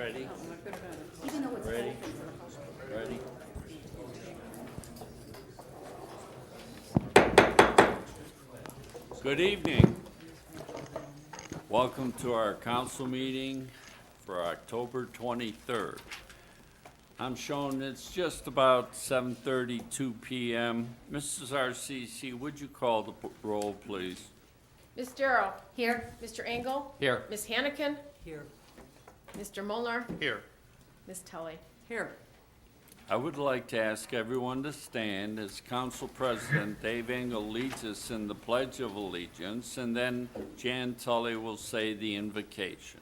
Ready? Even though it's Ready? open for the house. Ready? Good evening. Welcome to our council meeting for October 23rd. I'm showing it's just about 7:32 p.m. Mrs. RCC, would you call the roll, please? Ms. Darrow. Here. Mr. Engel. Here. Ms. Hannikin. Here. Mr. Molnar. Here. Ms. Tully. Here. I would like to ask everyone to stand as Council President Dave Engel leads us in the Pledge of Allegiance, and then Jan Tully will say the invocation.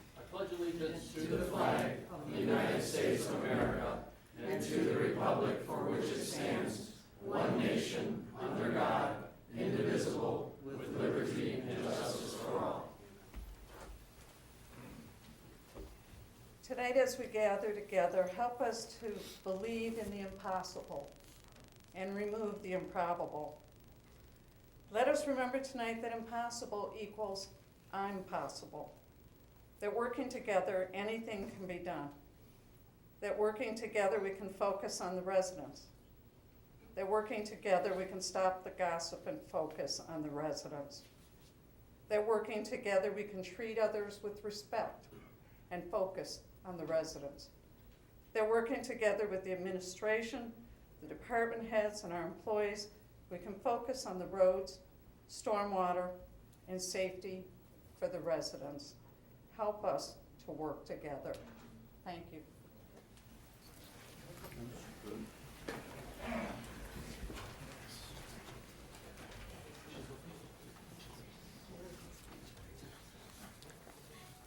Tonight, as we gather together, help us to believe in the impossible and remove the improbable. Let us remember tonight that impossible equals I'm possible. That working together, anything can be done. That working together, we can focus on the residents. That working together, we can stop the gossip and focus on the residents. That working together, we can treat others with respect and focus on the residents. That working together with the administration, the department heads, and our employees, we can focus on the roads, stormwater, and safety for the residents. Help us to work together. Thank you.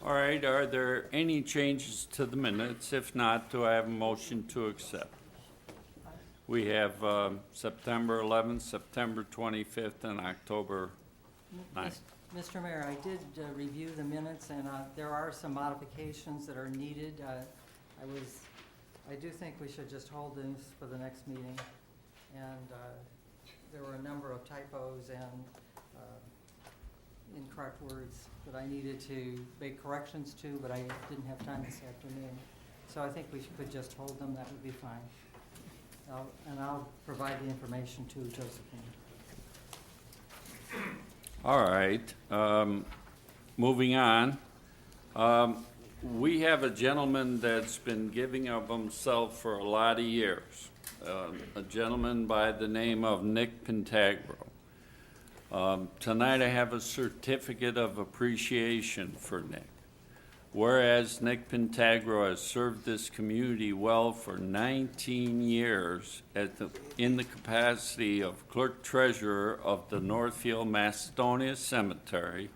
All right, are there any changes to the minutes? If not, do I have a motion to accept? We have September 11th, September 25th, and October 9th. Mr. Mayor, I did review the minutes, and there are some modifications that are needed. I do think we should just hold this for the next meeting. And there were a number of typos and incorrect words that I needed to make corrections to, but I didn't have time this afternoon. So I think we could just hold them, that would be fine. And I'll provide the information to Josephine. All right, moving on. We have a gentleman that's been giving of himself for a lot of years, a gentleman by the name of Nick Pentagro. Tonight I have a certificate of appreciation for Nick. Whereas Nick Pentagro has served this community well for 19 years in the capacity of clerk treasurer of the Northfield Macedonia Cemetery,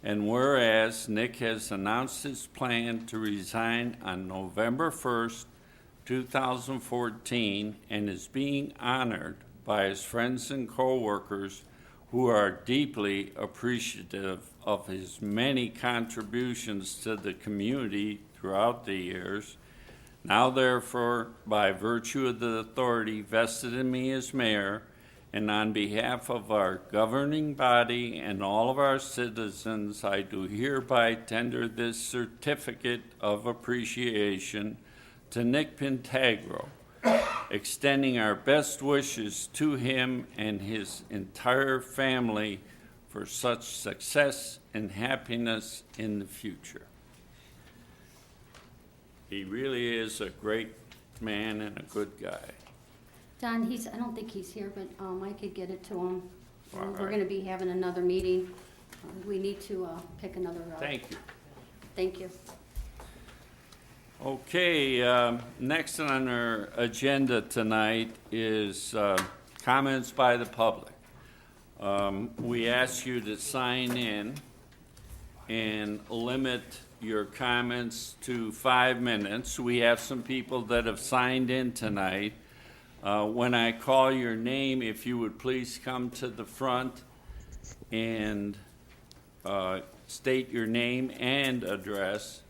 and whereas Nick has announced his plan to resign on November 1st, 2014, and is being honored by his friends and co-workers who are deeply appreciative of his many contributions to the community throughout the years. Now, therefore, by virtue of the authority vested in me as mayor, and on behalf of our governing body and all of our citizens, I do hereby tender this certificate of appreciation to Nick Pentagro, extending our best wishes to him and his entire family for such success and happiness in the future. He really is a great man and a good guy. Don, I don't think he's here, but I could get it to him. All We're right. gonna be having another meeting. We need to pick another. Thank you. Thank you. Okay, next on our agenda tonight is comments by the public. We ask you to sign in and limit your comments to 5 minutes. We have some people that have signed in tonight. When I call your name, if you would please come to the front and state your name and address.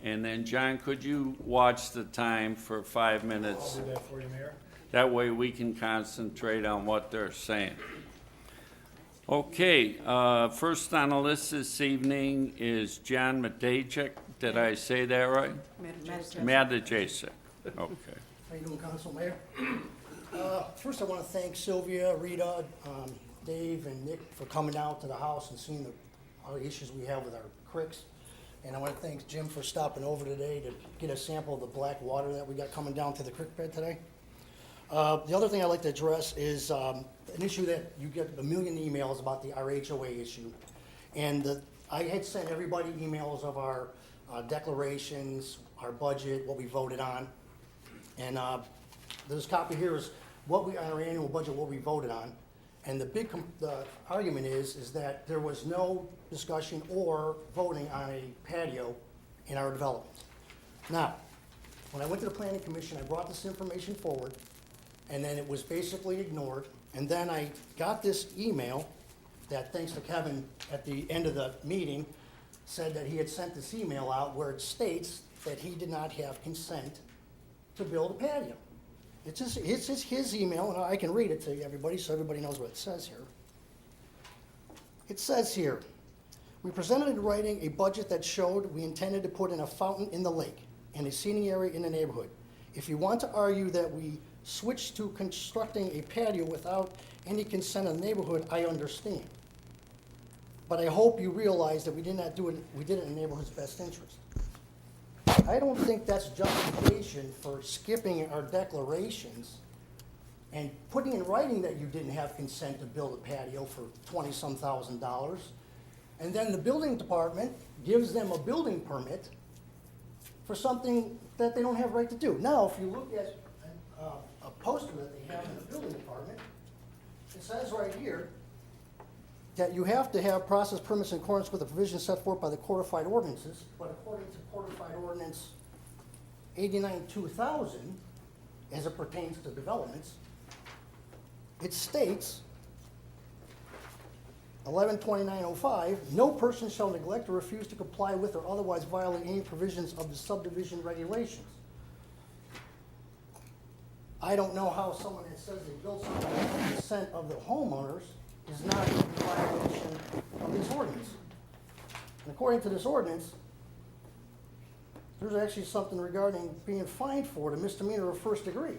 And then, John, could you watch the time for 5 minutes? I'll do that for you, Mayor. That way we can concentrate on what they're saying. Okay, first on the list this evening is John Madejek. Did I say that right? Madejek. Okay. How you doing, Council Mayor? First, I want to thank Sylvia, Rita, Dave, and Nick for coming out to the house and seeing all the issues we have with our creeks. And I want to thank Jim for stopping over today to get a sample of the black water that we got coming down to the creek bed today. The other thing I'd like to address is an issue that you get a million emails about the RHOA issue. And I had sent everybody emails of our declarations, our budget, what we voted on. And this copy here is on our annual budget, what we voted on. And the argument is that there was no discussion or voting on a patio in our development. Now, when I went to the planning commission, I brought this information forward, and then it was basically ignored. And then I got this email that, thanks to Kevin, at the end of the meeting, said that he had sent this email out where it states that he did not have consent to build a patio. It's just his email, and I can read it to everybody so everybody knows what it says here. It says here, we presented in writing a budget that showed we intended to put in a fountain in the lake and a seating area in the neighborhood. If you want to argue that we switched to constructing a patio without any consent of the neighborhood, I understand. But I hope you realize that we did it in the neighborhood's best interest. I don't think that's justification for skipping our declarations and putting in writing that you didn't have consent to build a patio for $20-some thousand. And then the building department gives them a building permit for something that they don't have a right to do. Now, if you look at a poster that they have in the building department, it says right here that you have to have process permits in accordance with the provisions set forth by the codified ordinances, but according to codified ordinance 89-2000, as it pertains to developments, it states 112905, no person shall neglect or refuse to comply with or otherwise violate any provisions of the subdivision regulations. I don't know how someone that says they built something with consent of the homeowners is not in violation of this ordinance. And according to this ordinance, there's actually something regarding being fined for it, a misdemeanor of first degree.